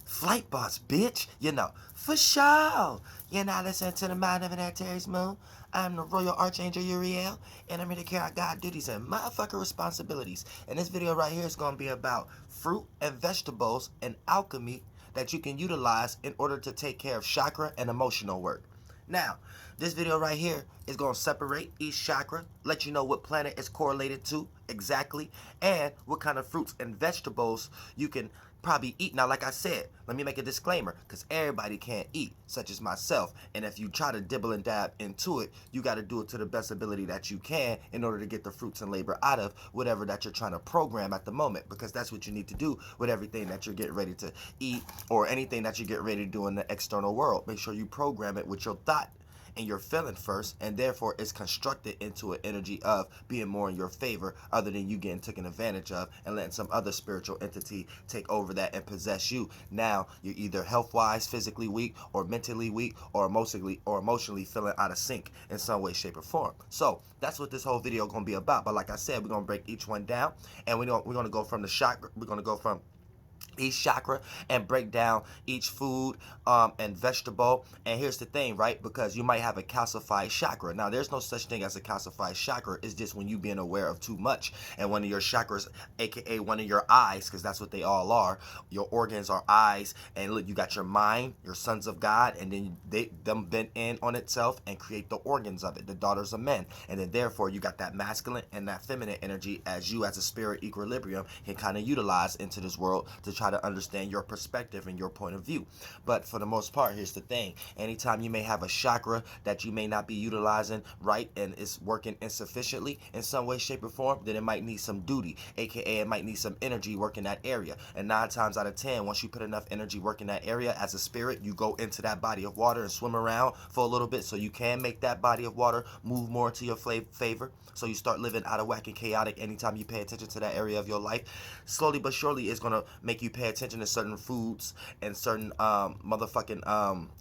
Flight boss, bitch. For sure. You're not listening to the Mind of an Antares Moon. I'm the Royal Archangel Uriel, and I'm here to carry out God duties and motherfucker responsibilities. And this video right here is going to be about fruit and vegetables and alchemy that you can utilize in order to take care of chakra and emotional work. Now, this video right here is going to separate each chakra, let you know what planet it's correlated to exactly, and what kind of fruits and vegetables you can probably eat. Now, like I said, let me make a disclaimer, because everybody can't eat, such as myself. And if you try to dibble and dab into it, you got to do it to the best ability that you can in order to get the fruits and labor out of whatever that you're trying to program at the moment, because that's what you need to do with everything that you're getting ready to eat or anything that you get ready to do in the external world. Make sure you program it with your thought and your feeling first, and therefore it's constructed into an energy of being more in your favor, other than you getting taken advantage of and letting some other spiritual entity take over that and possess you. Now you're either health-wise physically weak, or mentally weak, or emotionally feeling out of sync in some way, shape, or form. So that's what this whole video gonna be about. But like I said, we're gonna break each one down, and we're gonna go from the chakra. We're gonna go from each chakra and break down each food and vegetable. And here's the thing, right? Because you might have a calcified chakra. Now, there's no such thing as a calcified chakra. It's just when you being aware of too much, and one of your chakras, aka one of your eyes, because that's what they all are. Your organs are eyes, and look, you got your mind, your sons of God, and then them bend in on itself and create the organs of it, the daughters of men. And then therefore you got that masculine and that feminine energy, as you as a spirit equilibrium can kind of utilize into this world to try to understand your perspective and your point of view. But for the most part, here's the thing: anytime you may have a chakra that you may not be utilizing right and it's working insufficiently in some way, shape, or form, then it might need some duty, aka it might need some energy working that area. And 9 times out of 10, once you put enough energy working that area as a spirit, you go into that body of water and swim around for a little bit, so you can make that body of water move more into your favor. So you start living out of whack and chaotic anytime you pay attention to that area of your life. Slowly but surely, it's gonna make you pay attention to certain foods and certain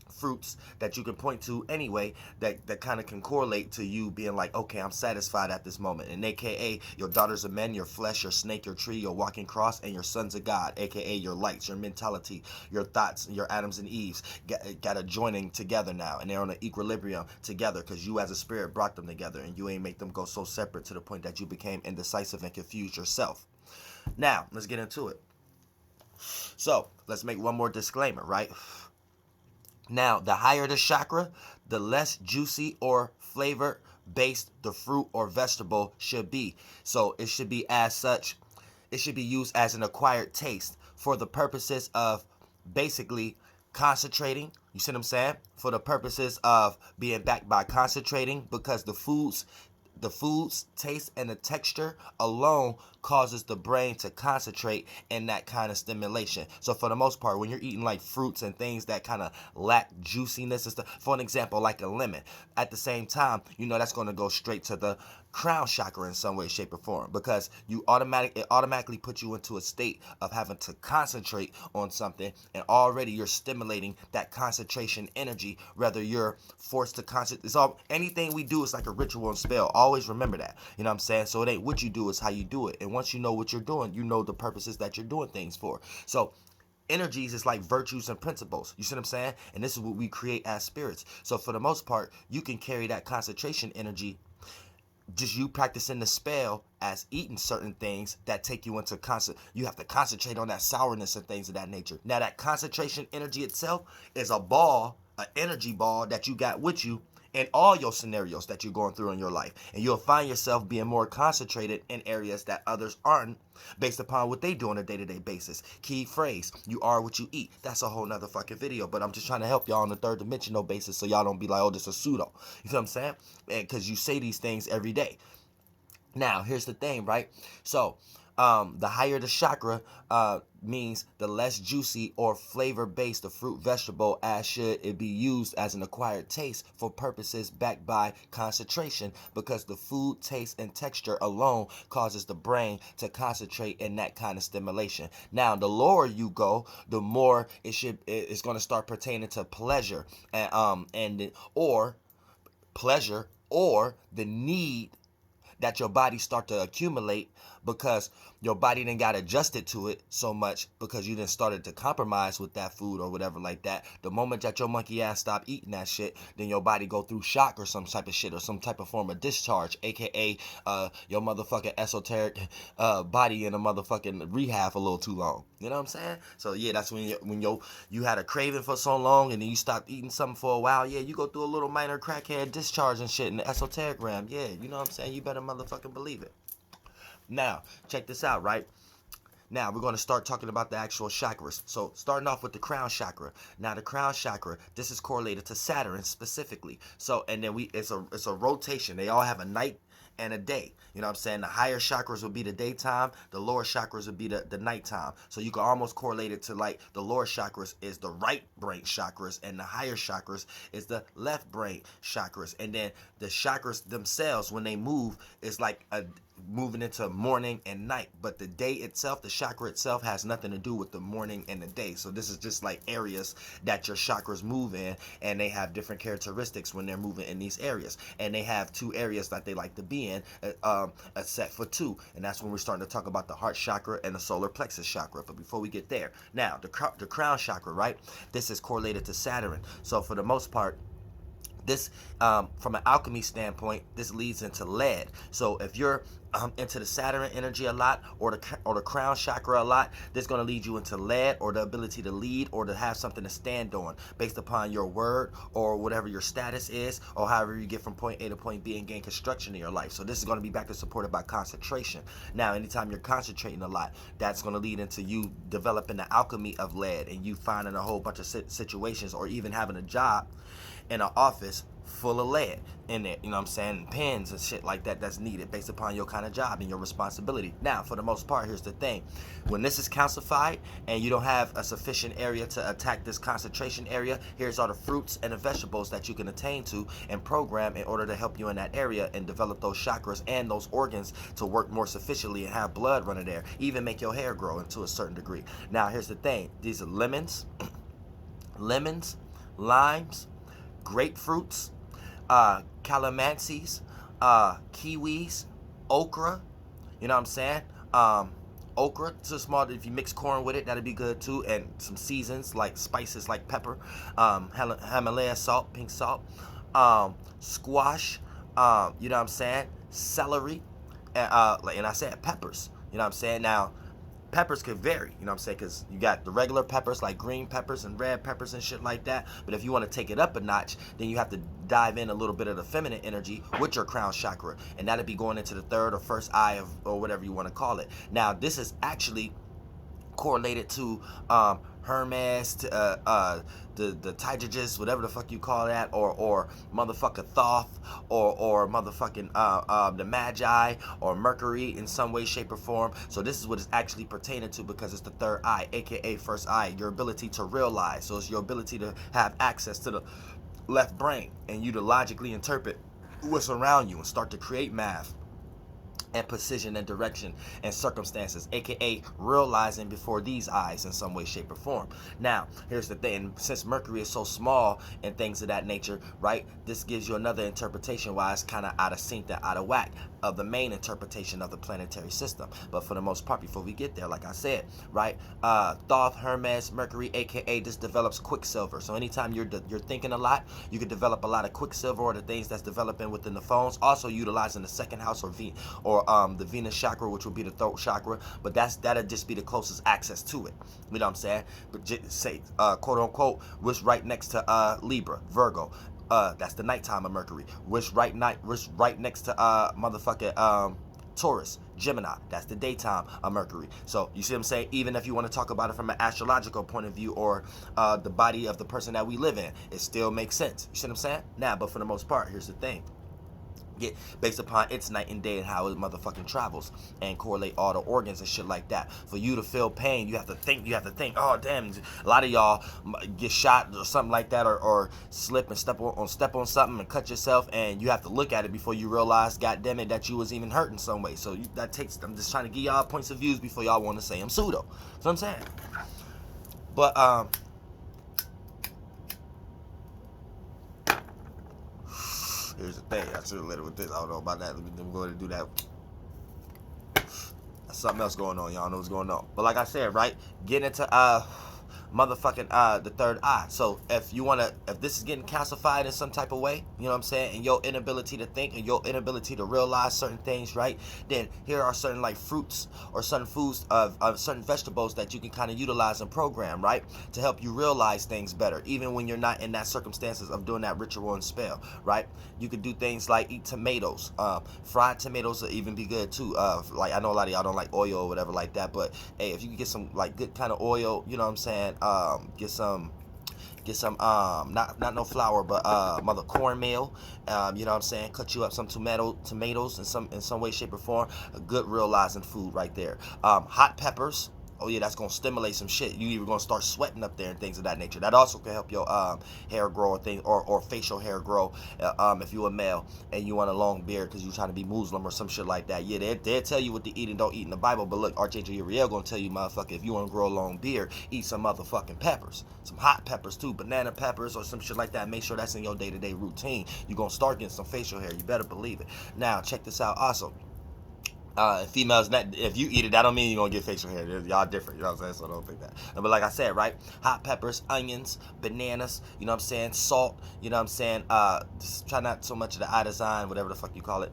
fruits that you can point to anyway, that kind of can correlate to you being like, okay, I'm satisfied at this moment. And aka your daughters of men, your flesh, your snake, your tree, your walking cross, and your sons of God, aka your lights, your mentality, your thoughts, your Adams and Eves got a joining together now, and they're on an equilibrium together, because you as a spirit brought them together, and you ain't make them go so separate to the point that you became indecisive and confused yourself. Now let's get into it. So let's make one more disclaimer, right? Now, the higher the chakra, the less juicy or flavor based the fruit or vegetable should be. So it should be as such, it should be used as an acquired taste for the purposes of basically concentrating. You see what I'm saying? For the purposes of being backed by concentrating, because the food's taste and the texture alone causes the brain to concentrate in that kind of stimulation. So for the most part, when you're eating like fruits and things that kind of lack juiciness and stuff, for an example, like a lemon, at the same time, that's going to go straight to the crown chakra in some way, shape, or form, because it automatically puts you into a state of having to concentrate on something, and already you're stimulating that concentration energy, whether you're forced to concentrate. It's all, anything we do is like a ritual and spell. Always remember that. You know what I'm saying? So it ain't what you do, it's how you do it. And once you know what you're doing, you know the purposes that you're doing things for. So energies is like virtues and principles. You see what I'm saying? And this is what we create as spirits. So for the most part, you can carry that concentration energy, just you practicing the spell, as eating certain things that take you into you have to concentrate on that sourness and things of that nature. Now that concentration energy itself is a ball, an energy ball that you got with you in all your scenarios that you're going through in your life. And you'll find yourself being more concentrated in areas that others aren't, based upon what they do on a day-to-day basis. Key phrase: you are what you eat. That's a whole nother fucking video, but I'm just trying to help y'all on the third dimensional basis, so y'all don't be like, oh, this is pseudo. You feel what I'm saying? Because you say these things every day. Now, here's the thing, right? So, the higher the chakra means the less juicy or flavor-based the fruit vegetable, as should it be used as an acquired taste for purposes backed by concentration, because the food, taste, and texture alone causes the brain to concentrate in that kind of stimulation. Now, the lower you go, the more it's going to start pertaining to pleasure, or pleasure, or the need that your body start to accumulate because your body didn't got adjusted to it so much because you didn't started to compromise with that food or whatever like that. The moment that your monkey ass stop eating that shit, then your body go through shock or some type of shit or some type of form of discharge, aka your motherfucking esoteric body in a motherfucking rehab a little too long. You know what I'm saying? So yeah, that's when you had a craving for so long and then you stopped eating something for a while. Yeah, you go through a little minor crackhead discharge and shit in the esoteric realm. Yeah, you know what I'm saying? You better motherfucking believe it. Now, check this out, right? Now, we're going to start talking about the actual chakras. So, starting off with the crown chakra. Now, the crown chakra, this is correlated to Saturn specifically. So, and then it's a rotation. They all have a night and a day. You know what I'm saying? The higher chakras would be the daytime, the lower chakras would be the nighttime. So you can almost correlate it to like the lower chakras is the right brain chakras and the higher chakras is the left brain chakras. And then the chakras themselves, when they move, is like moving into morning and night. But the day itself, the chakra itself, has nothing to do with the morning and the day. So this is just like areas that your chakras move in, and they have different characteristics when they're moving in these areas. And they have two areas that they like to be in, a set for two. And that's when we're starting to talk about the heart chakra and the solar plexus chakra. But before we get there, now the crown chakra, right? This is correlated to Saturn. So for the most part, this, from an alchemy standpoint, this leads into lead. So if you're into the Saturn energy a lot, or the crown chakra a lot, this is going to lead you into lead, or the ability to lead, or to have something to stand on based upon your word or whatever your status is, or however you get from point A to point B and gain construction in your life. So this is going to be back to supported by concentration. Now, anytime you're concentrating a lot, that's going to lead into you developing the alchemy of lead, and you finding a whole bunch of situations, or even having a job in an office full of lead in it, you know what I'm saying, pens and shit like that that's needed based upon your kind of job and your responsibility. Now, for the most part, here's the thing. When this is calcified and you don't have a sufficient area to attack this concentration area, here's all the fruits and the vegetables that you can attain to and program in order to help you in that area and develop those chakras and those organs to work more sufficiently and have blood running there, even make your hair grow to a certain degree. Now, here's the thing. These are lemons, limes, grapefruits, calamansies, kiwis, okra, you know what I'm saying? Okra, so small, if you mix corn with it, that'd be good too, and some seasons like spices like pepper, Himalaya salt, pink salt, squash, you know what I'm saying? Celery, and I said peppers, you know what I'm saying? Now, peppers could vary, you know what I'm saying, because you got the regular peppers like green peppers and red peppers and shit like that. But if you want to take it up a notch, then you have to dive in a little bit of the feminine energy with your crown chakra, and that'll be going into the third or first eye of, or whatever you want to call it. Now, this is actually correlated to Hermes, the Tychus, whatever the fuck you call that, or motherfucker Thoth, or motherfucking the Magi, or Mercury in some way, shape, or form. So this is what it's actually pertaining to, because it's the third eye, aka first eye, your ability to realize. So it's your ability to have access to the left brain, and you to logically interpret what's around you and start to create math and precision and direction and circumstances, aka realizing before these eyes in some way, shape, or form. Now, here's the thing. Since Mercury is so small and things of that nature, right, this gives you another interpretation why it's kind of out of sync and out of whack of the main interpretation of the planetary system. But for the most part, before we get there, like I said, right, Thoth, Hermes, Mercury, aka this develops quicksilver. So anytime you're thinking a lot, you can develop a lot of quicksilver, or the things that's developing within the phones, also utilizing the second house, or the Venus chakra, which would be the throat chakra. But that'll just be the closest access to it, you know what I'm saying? But just say quote unquote, which right next to Libra, Virgo, that's the nighttime of Mercury, which right next to motherfucking Taurus, Gemini, that's the daytime of Mercury. So you see what I'm saying? Even if you want to talk about it from an astrological point of view, or the body of the person that we live in, it still makes sense. You see what I'm saying? Now, but for the most part, here's the thing. Get based upon its night and day and how it motherfucking travels, and correlate all the organs and shit like that. For you to feel pain, you have to think, oh damn, a lot of y'all get shot or something like that, or slip and step on something and cut yourself, and you have to look at it before you realize, god damn it, that you was even hurt in some way. So that takes, I'm just trying to give y'all points of views before y'all want to say I'm pseudo. That's what I'm saying. But here's the thing. I should have led it with this. I don't know about that. Let me go ahead and do that. something else going on. Y'all know what's going on. But like I said, right, get into motherfucking the third eye. So if this is getting calcified in some type of way, you know what I'm saying, and your inability to think and your inability to realize certain things, right, then here are certain like fruits or certain foods of certain vegetables that you can kind of utilize and program, right, to help you realize things better, even when you're not in that circumstances of doing that ritual and spell, right? You could do things like eat tomatoes. Fried tomatoes will even be good too. Like I know a lot of y'all don't like oil or whatever like that, but hey, if you can get some like good kind of oil, you know what I'm saying, get some not no flour, but mother cornmeal, you know what I'm saying, cut you up some tomatoes in some way, shape, or form. A good realizing food right there. Hot peppers. Oh yeah, that's gonna stimulate some shit. You even gonna start sweating up there and things of that nature. That also can help your hair grow or facial hair grow. If you're a male and you want a long beard because you're trying to be Muslim or some shit like that. Yeah, they'll tell you what to eat and don't eat in the Bible. But look, Archangel Uriel gonna tell you, motherfucker, if you want to grow a long beard, eat some motherfucking peppers, some hot peppers too, banana peppers or some shit like that. Make sure that's in your day-to-day routine. You're gonna start getting some facial hair. You better believe it. Now check this out. Also, females, if you eat it, that don't mean you're gonna get facial hair. Y'all different, you know what I'm saying? So don't think that. But like I said, right, hot peppers, onions, bananas, you know what I'm saying, salt, you know what I'm saying, just try not so much of the eye design, whatever the fuck you call it,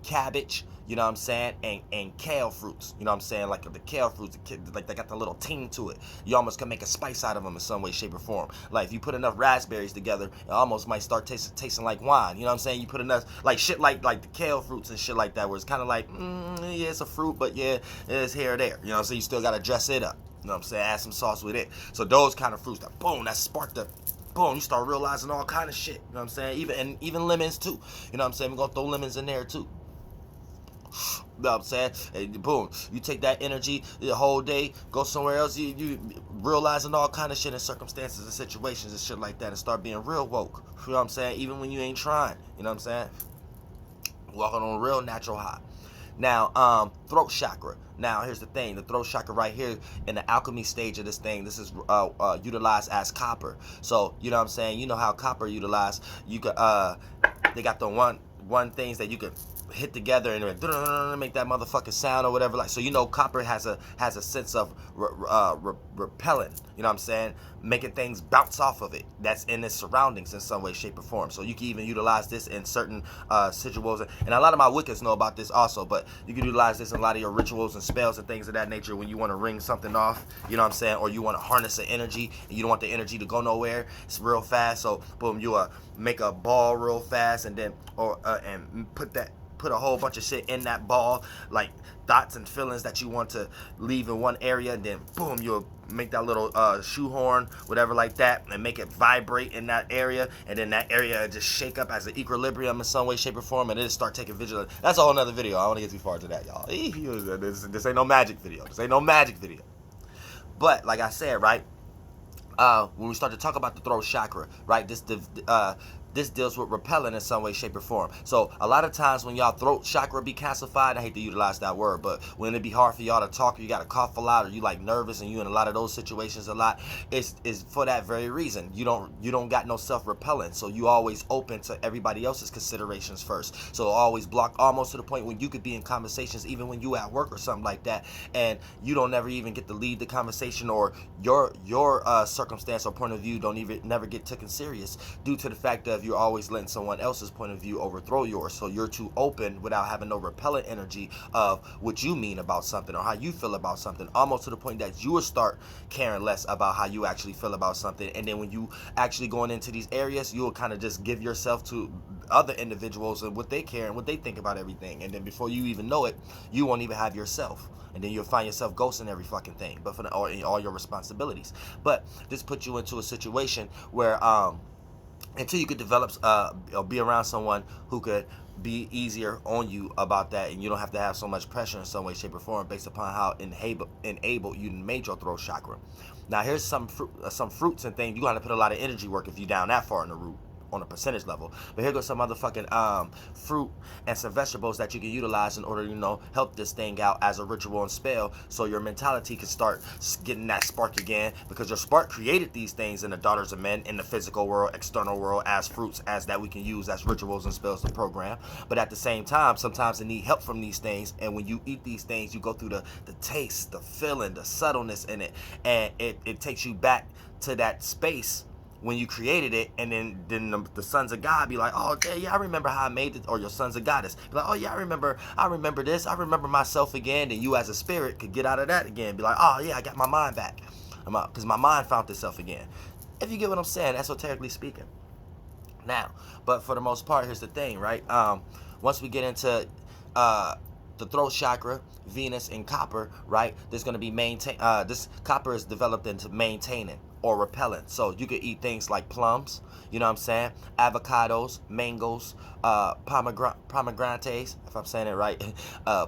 cabbage, you know what I'm saying, and kale fruits, you know what I'm saying, like the kale fruits, like they got the little ting to it. You almost can make a spice out of them in some way, shape, or form. Like if you put enough raspberries together, it almost might start tasting like wine. You know what I'm saying? You put enough like shit like the kale fruits and shit like that, where it's kind of like, yeah, it's a fruit, but yeah, it's here or there. You know what I'm saying? You still gotta dress it up. You know what I'm saying? Add some sauce with it. So those kind of fruits, that boom, that spark the. Boom, you start realizing all kind of shit. You know what I'm saying? Even lemons too. You know what I'm saying? We're gonna throw lemons in there too. You know what I'm saying? And boom, you take that energy the whole day, go somewhere else, you realizing all kind of shit in circumstances and situations and shit like that, and start being real woke. You know what I'm saying? Even when you ain't trying. You know what I'm saying? Walking on a real natural high. Now, throat chakra. Now, here's the thing. The throat chakra right here in the alchemy stage of this thing, this is utilized as copper. So, you know what I'm saying? You know how copper utilized. You could, they got the one things that you could hit together and make that motherfucking sound or whatever. Like, so you know, copper has a sense of repelling. You know what I'm saying? Making things bounce off of it. That's in its surroundings in some way, shape, or form. So you can even utilize this in certain situations. And a lot of my Wiccans know about this also. But you can utilize this in a lot of your rituals and spells and things of that nature when you want to ring something off. You know what I'm saying? Or you want to harness the energy and you don't want the energy to go nowhere. It's real fast. So boom, you make a ball real fast and then and put a whole bunch of shit in that ball, like thoughts and feelings that you want to leave in one area, and then boom, you'll make that little shoehorn, whatever like that, and make it vibrate in that area, and then that area just shake up as an equilibrium in some way, shape, or form, and then start taking vigilance. That's a whole nother video. I don't want to get too far into that, y'all. This ain't no magic video. This ain't no magic video. But like I said, right, when we start to talk about the throat chakra, right, this deals with repelling in some way, shape, or form. So a lot of times when y'all throat chakra be calcified, I hate to utilize that word, but when it be hard for y'all to talk, or you got to cough a lot, or you like nervous, and you in a lot of those situations a lot, it's for that very reason. You don't got no self-repelling, so you always open to everybody else's considerations first. So always block, almost to the point when you could be in conversations, even when you at work or something like that, and you don't never even get to lead the conversation, or your circumstance or point of view never get taken serious due to the fact of you're always letting someone else's point of view overthrow yours. So you're too open without having no repellent energy of what you mean about something or how you feel about something, almost to the point that you will start caring less about how you actually feel about something. And then when you actually going into these areas, you'll kind of just give yourself to other individuals and what they care and what they think about everything. And then before you even know it, you won't even have yourself. And then you'll find yourself ghosting every fucking thing, but for all your responsibilities. But this puts you into a situation where until you could develop or be around someone who could be easier on you about that, and you don't have to have so much pressure in some way, shape, or form based upon how enabled you made your throat chakra. Now here's some fruits and things. You got to put a lot of energy work if you down that far in the root on a percentage level. But here goes some motherfucking fruit and some vegetables that you can utilize in order to, help this thing out as a ritual and spell, so your mentality can start getting that spark again, because your spark created these things in the daughters of men in the physical world, external world, as fruits, as that we can use as rituals and spells to program. But at the same time, sometimes they need help from these things, and when you eat these things, you go through the taste, the feeling, the subtleness in it, and it takes you back to that space when you created it. And then the sons of God be like, oh yeah, I remember how I made it. Or your sons of goddess be like, oh yeah, I remember this, I remember myself again. And you as a spirit could get out of that again, be like, oh yeah, I got my mind back, because my mind found itself again, if you get what I'm saying, esoterically speaking. Now, but for the most part, here's the thing, right? Once we get into the throat chakra, Venus, and copper, right? There's going to be this copper is developed into maintaining or repellent. So you could eat things like plums, you know what I'm saying? Avocados, mangoes, pomegranates, if I'm saying it right,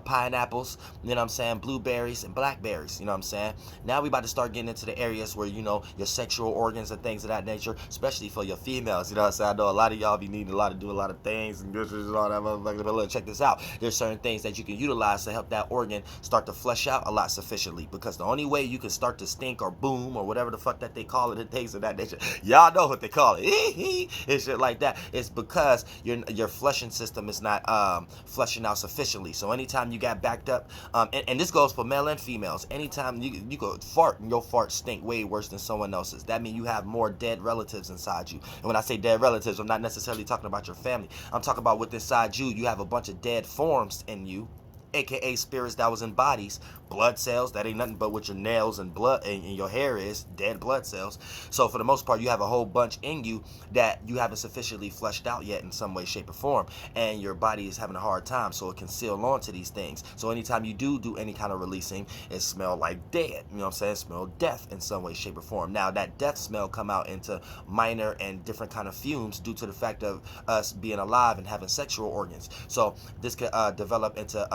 pineapples, you know what I'm saying? Blueberries and blackberries, you know what I'm saying? Now we about to start getting into the areas where, your sexual organs and things of that nature, especially for your females, you know what I'm saying? I know a lot of y'all be needing do a lot of things and dishes and all that motherfucker, but look, check this out. There's certain things that you can utilize to help that organ start to flesh out a lot sufficiently, because the only way you can start to stink or boom or whatever the fuck that they call it and things of that nature, y'all know what they call it, and shit like that, it's because your flushing system is not flushing out sufficiently. So anytime you got backed up, and this goes for male and females, anytime you go fart and your farts stink way worse than someone else's, that means you have more dead relatives inside you. And when I say dead relatives, I'm not necessarily talking about your family. I'm talking about within inside you, you have a bunch of dead forms in you, aka spirits that was in bodies, blood cells that ain't nothing but what your nails and blood and your hair is, dead blood cells. So for the most part, you have a whole bunch in you that you haven't sufficiently fleshed out yet in some way, shape, or form, and your body is having a hard time, so it can seal on to these things. So anytime you do any kind of releasing, it smell like dead, you know what I'm saying? It smell death in some way, shape, or form. Now that death smell come out into minor and different kind of fumes due to the fact of us being alive and having sexual organs. So this could develop into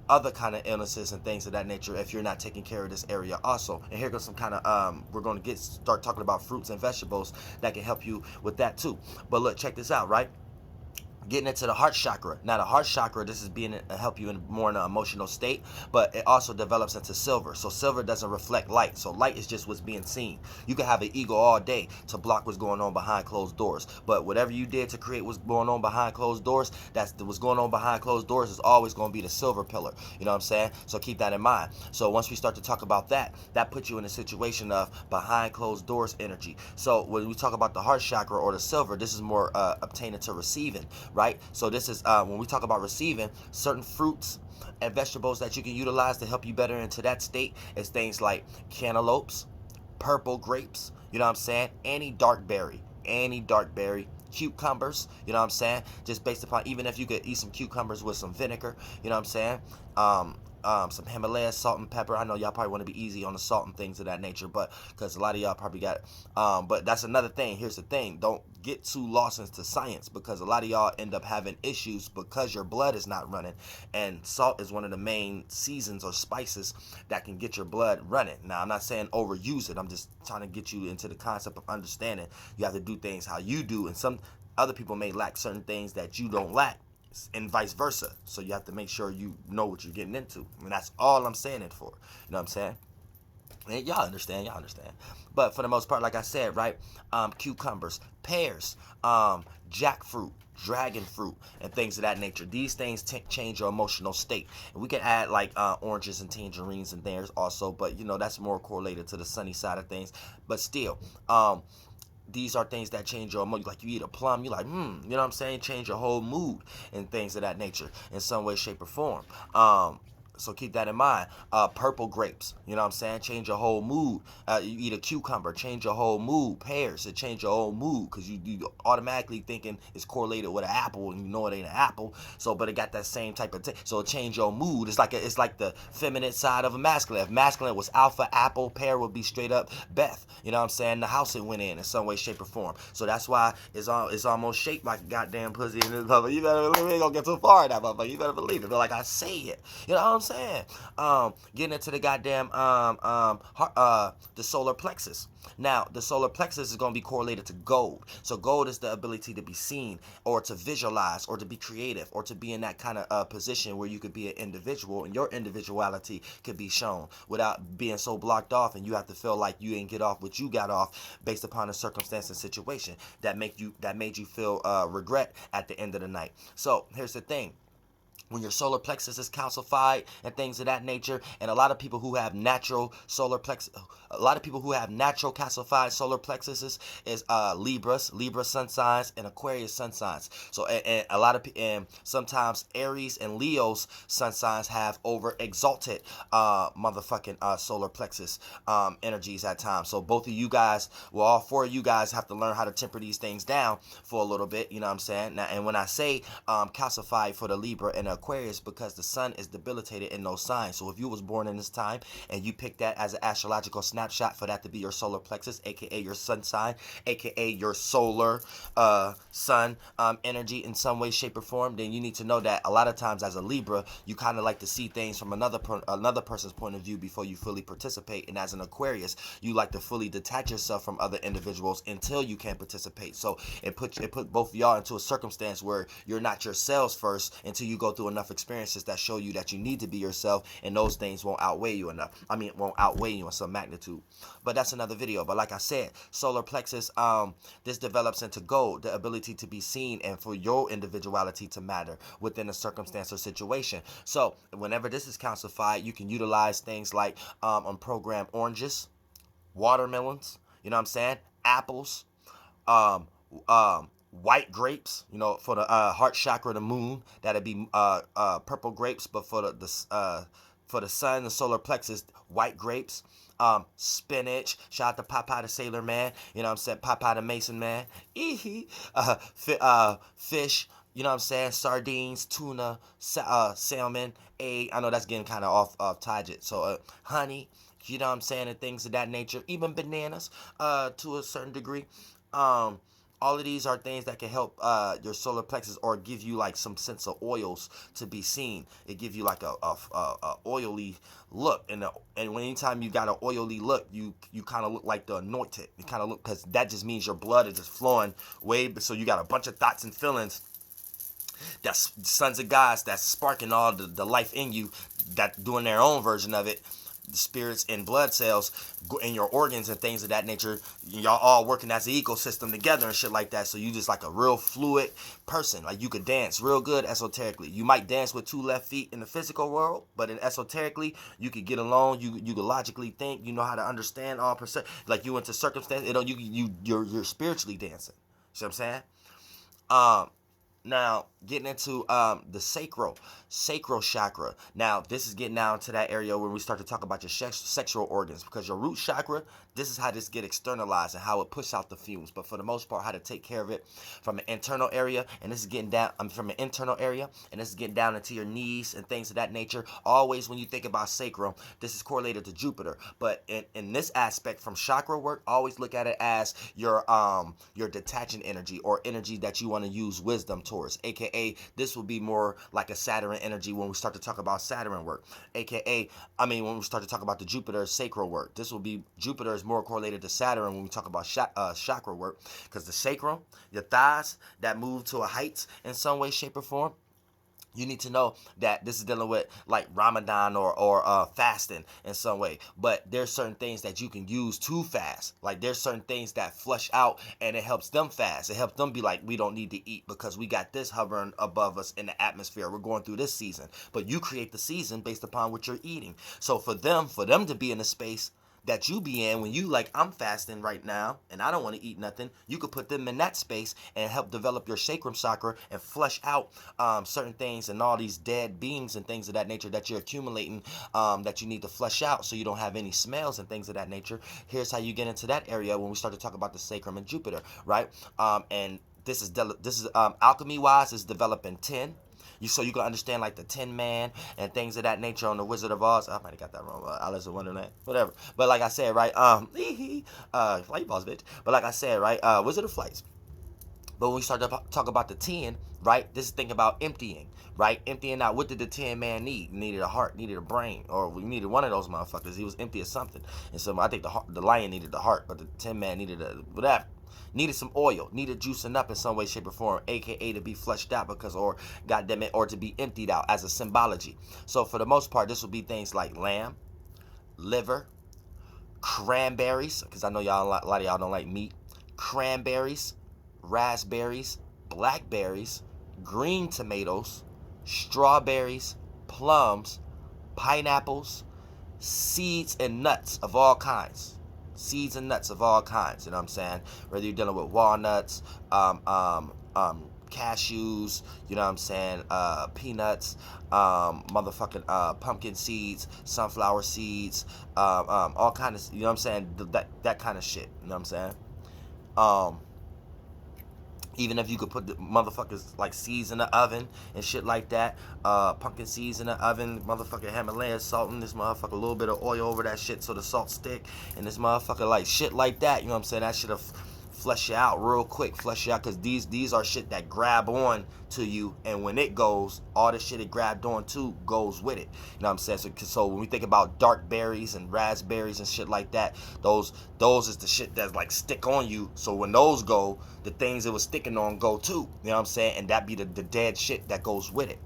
other kind of illnesses and things of that nature if you're not taking care of this area also. And here goes some kind of we're going to start talking about fruits and vegetables that can help you with that too. But look, check this out, right? Getting into the heart chakra. Now the heart chakra, this is being help you in more in an emotional state, but it also develops into silver. So silver doesn't reflect light, so light is just what's being seen. You can have an ego all day to block what's going on behind closed doors, but whatever you did to create what's going on behind closed doors, that's what's going on behind closed doors is always going to be the silver pillar, you know what I'm saying? So keep that in mind. So once we start to talk about that puts you in a situation of behind closed doors energy. So when we talk about the heart chakra or the silver, this is more obtaining to receiving, right? So this is when we talk about receiving, certain fruits and vegetables that you can utilize to help you better into that state is things like cantaloupes, purple grapes, you know what I'm saying? Any dark berry, cucumbers, you know what I'm saying? Just based upon, even if you could eat some cucumbers with some vinegar, you know what I'm saying? Some Himalaya salt and pepper. I know y'all probably want to be easy on the salt and things of that nature, but because a lot of y'all probably got but that's another thing. Here's the thing, don't get too lost into science, because a lot of y'all end up having issues because your blood is not running, and salt is one of the main seasons or spices that can get your blood running. Now I'm not saying overuse it, I'm just trying to get you into the concept of understanding you have to do things how you do, and some other people may lack certain things that you don't lack, and vice versa. So you have to make sure you know what you're getting into, and that's all I'm saying it for, you know what I'm saying? And y'all understand. But for the most part, like I said, right, cucumbers, pears, jackfruit, dragon fruit, and things of that nature. These things change your emotional state. And we can add like oranges and tangerines in there also, but that's more correlated to the sunny side of things. But still, these are things that change your mood. Like you eat a plum, you're like, you know what I'm saying? Change your whole mood and things of that nature in some way, shape, or form. So keep that in mind. Purple grapes, you know what I'm saying? Change your whole mood. You eat a cucumber, change your whole mood. Pears, it change your whole mood, because you automatically thinking it's correlated with an apple, and you know it ain't an apple. So, but it got that same type of so it change your mood. It's like the feminine side of a masculine. If masculine was alpha apple, pear would be straight up Beth. You know what I'm saying? The house it went in some way, shape, or form. So that's why it's almost shaped like a goddamn pussy in this motherfucker. You better believe it. We ain't gonna get too far in that motherfucker. You better believe it. But like I say it, you know what I'm saying? Getting into the goddamn the solar plexus. Now, the solar plexus is going to be correlated to gold. So gold is the ability to be seen, or to visualize, or to be creative, or to be in that kind of position where you could be an individual and your individuality could be shown without being so blocked off, and you have to feel like you didn't get off what you got off based upon a circumstance and situation that made you feel regret at the end of the night. So here's the thing. When your solar plexus is calcified and things of that nature, and a lot of people who have natural calcified solar plexuses is Libra sun signs, and Aquarius sun signs. So and a lot of and sometimes Aries and Leo's sun signs have over exalted motherfucking solar plexus energies at times. So both of you guys, well, all four of you guys have to learn how to temper these things down for a little bit. You know what I'm saying? Now, and when I say calcified for the Libra and Aquarius, because the sun is debilitated in those signs. So if you was born in this time and you pick that as an astrological snapshot for that to be your solar plexus, aka your sun sign, aka your solar sun energy in some way, shape, or form, then you need to know that a lot of times as a Libra, you kind of like to see things from another person's point of view before you fully participate. And as an Aquarius, you like to fully detach yourself from other individuals until you can participate. So it put both of y'all into a circumstance where you're not yourselves first until you go through enough experiences that show you that you need to be yourself, and those things won't outweigh you enough. I mean, it won't outweigh you in some magnitude. But that's another video. But like I said, solar plexus, this develops into gold, the ability to be seen and for your individuality to matter within a circumstance or situation. So whenever this is calcified, you can utilize things like unprogrammed oranges, watermelons, you know what I'm saying, apples, um, white grapes, you know, for the heart chakra, the moon, that'd be purple grapes, but for the sun, the solar plexus, white grapes. Spinach, shout out to Popeye the Sailor Man, you know what I'm saying, Popeye the Mason Man, fish, you know what I'm saying, sardines, tuna, salmon, egg, I know that's getting kind of off target, so honey, you know what I'm saying, and things of that nature, even bananas, to a certain degree. All of these are things that can help your solar plexus, or give you like some sense of oils to be seen. It gives you like a oily look, and anytime you got an oily look, you kind of look like the anointed. You kind of look, because that just means your blood is just flowing way. So you got a bunch of thoughts and feelings. That's sons of gods that's sparking all the life in you, that doing their own version of it. The spirits and blood cells in your organs and things of that nature, y'all all working as an ecosystem together and shit like that. So you just like a real fluid person. Like you could dance real good esoterically. You might dance with two left feet in the physical world, but in esoterically, you could get along. You could logically think. You know how to understand all percent. Like you into circumstance, you're spiritually dancing. See what I'm saying? Now, getting into the sacral chakra. Now, this is getting down to that area where we start to talk about your sexual organs, because your root chakra, this is how this get externalized and how it pushes out the fumes. But for the most part, how to take care of it from an internal area, and this is getting down from an internal area, and this is getting down into your knees and things of that nature. Always, when you think about sacral, this is correlated to Jupiter. But in this aspect, from chakra work, always look at it as your detaching energy, or energy that you want to use wisdom towards, aka this will be more like a Saturn energy when we start to talk about Saturn work, aka when we start to talk about the Jupiter sacral work. This will be, Jupiter is more correlated to Saturn when we talk about chakra work, because the sacrum, your thighs that move to a height in some way, shape, or form. You need to know that this is dealing with like Ramadan or fasting in some way. But there's certain things that you can use to fast. Like there's certain things that flush out, and it helps them fast. It helps them be like, we don't need to eat because we got this hovering above us in the atmosphere. We're going through this season. But you create the season based upon what you're eating. So for them to be in a space that you be in when you like, I'm fasting right now and I don't want to eat nothing, you could put them in that space and help develop your sacrum chakra and flush out certain things and all these dead beings and things of that nature that you're accumulating, that you need to flush out so you don't have any smells and things of that nature. Here's how you get into that area when we start to talk about the sacrum and Jupiter, right? And this is alchemy wise is developing 10. So you can understand like the Tin Man and things of that nature on the Wizard of Oz. I might have got that wrong. Alice in Wonderland, whatever. But like I said, right, flight balls, bitch. But like I said, right, Wizard of Flights. But when we start to talk about the 10, right, this is thinking about emptying, right? Emptying out. What did the 10 man need? He needed a heart, needed a brain, or we needed one of those motherfuckers. He was empty of something. And so I think the lion needed the heart, but the 10 man needed whatever. Needed some oil, needed juicing up in some way, shape, or form, aka to be fleshed out, because, or goddamn it, or to be emptied out as a symbology. So for the most part, this would be things like lamb, liver, cranberries, because I know y'all, a lot of y'all don't like meat. Cranberries, raspberries, blackberries, green tomatoes, strawberries, plums, pineapples, seeds and nuts of all kinds. Seeds and nuts of all kinds, you know what I'm saying? Whether you're dealing with walnuts, cashews, you know what I'm saying, peanuts, motherfucking pumpkin seeds, sunflower seeds, all kind of, you know what I'm saying, that kind of shit, you know what I'm saying? Even if you could put the motherfuckers like seeds in the oven and shit like that, pumpkin seeds in the oven, motherfucking Himalayan salt in this motherfucker, a little bit of oil over that shit so the salt stick, and this motherfucker like shit like that, you know what I'm saying? That shit'll flesh you out real quick, flesh you out, because these are shit that grab on to you, and when it goes, all the shit it grabbed on to goes with it, you know what I'm saying? So when we think about dark berries and raspberries and shit like that, those is the shit that's like stick on you, so when those go, the things it was sticking on go too, you know what I'm saying? And that be the dead shit that goes with it.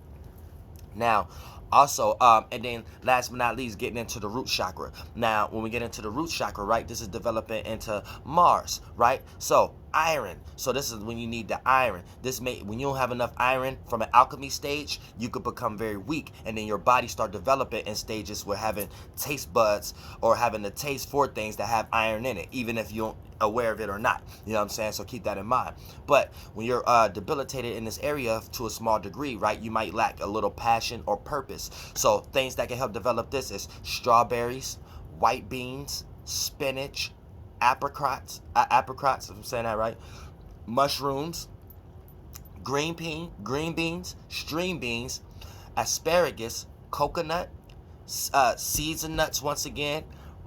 Now, also, and then last but not least, getting into the root chakra. Now, when we get into the root chakra, right, this is developing into Mars, right? So, iron. So this is when you need the iron. When you don't have enough iron from an alchemy stage, you could become very weak, and then your body start developing in stages where having taste buds or having the taste for things that have iron in it, even if you don't aware of it or not, you know what I'm saying? So keep that in mind. But when you're debilitated in this area to a small degree, right, you might lack a little passion or purpose. So things that can help develop this is strawberries, white beans, spinach, apricots, if I'm saying that right, mushrooms, green beans, string beans, asparagus, coconut, seeds and nuts once again,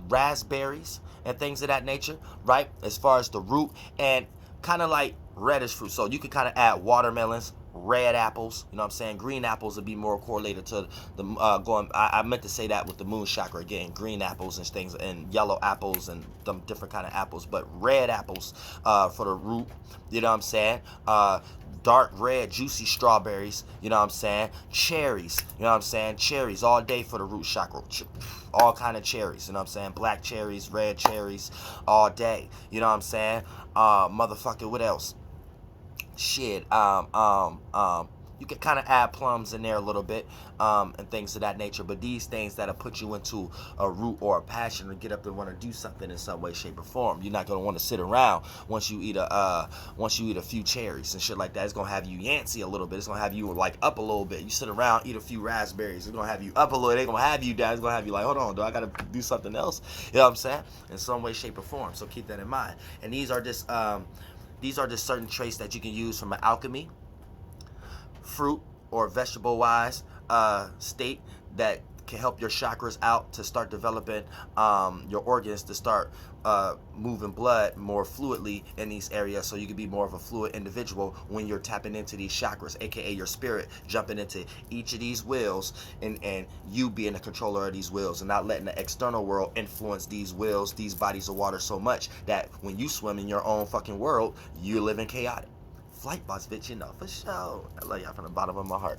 raspberries, and things of that nature, right? As far as the root, and kind of like reddish fruit. So you could kind of add watermelons, red apples, you know what I'm saying? Green apples would be more correlated to the I meant to say that with the moon chakra again, green apples and things, and yellow apples and them different kind of apples, but red apples for the root, you know what I'm saying? Dark red juicy strawberries, you know what I'm saying? Cherries, you know what I'm saying? Cherries all day for the root chakra. All kind of cherries, you know what I'm saying? Black cherries, red cherries, all day, you know what I'm saying? Motherfucker, what else? Shit, you can kind of add plums in there a little bit, and things of that nature. But these things that'll put you into a root or a passion to get up and want to do something in some way, shape, or form. You're not gonna want to sit around once you eat a few cherries and shit like that. It's gonna have you yancy a little bit. It's gonna have you like up a little bit. You sit around, eat a few raspberries. It's gonna have you up a little. They're gonna have you down. It's gonna have you like, hold on, do I gotta do something else? You know what I'm saying? In some way, shape, or form. So keep that in mind. And these are just certain traits that you can use from an alchemy, fruit, or vegetable wise state that can help your chakras out to start developing your organs to start moving blood more fluidly in these areas, so you can be more of a fluid individual when you're tapping into these chakras, aka your spirit jumping into each of these wheels, and you being the controller of these wheels and not letting the external world influence these wheels, these bodies of water so much that when you swim in your own fucking world, you live in chaotic. Flight boss, bitch, you know, for sure. I love y'all from the bottom of my heart.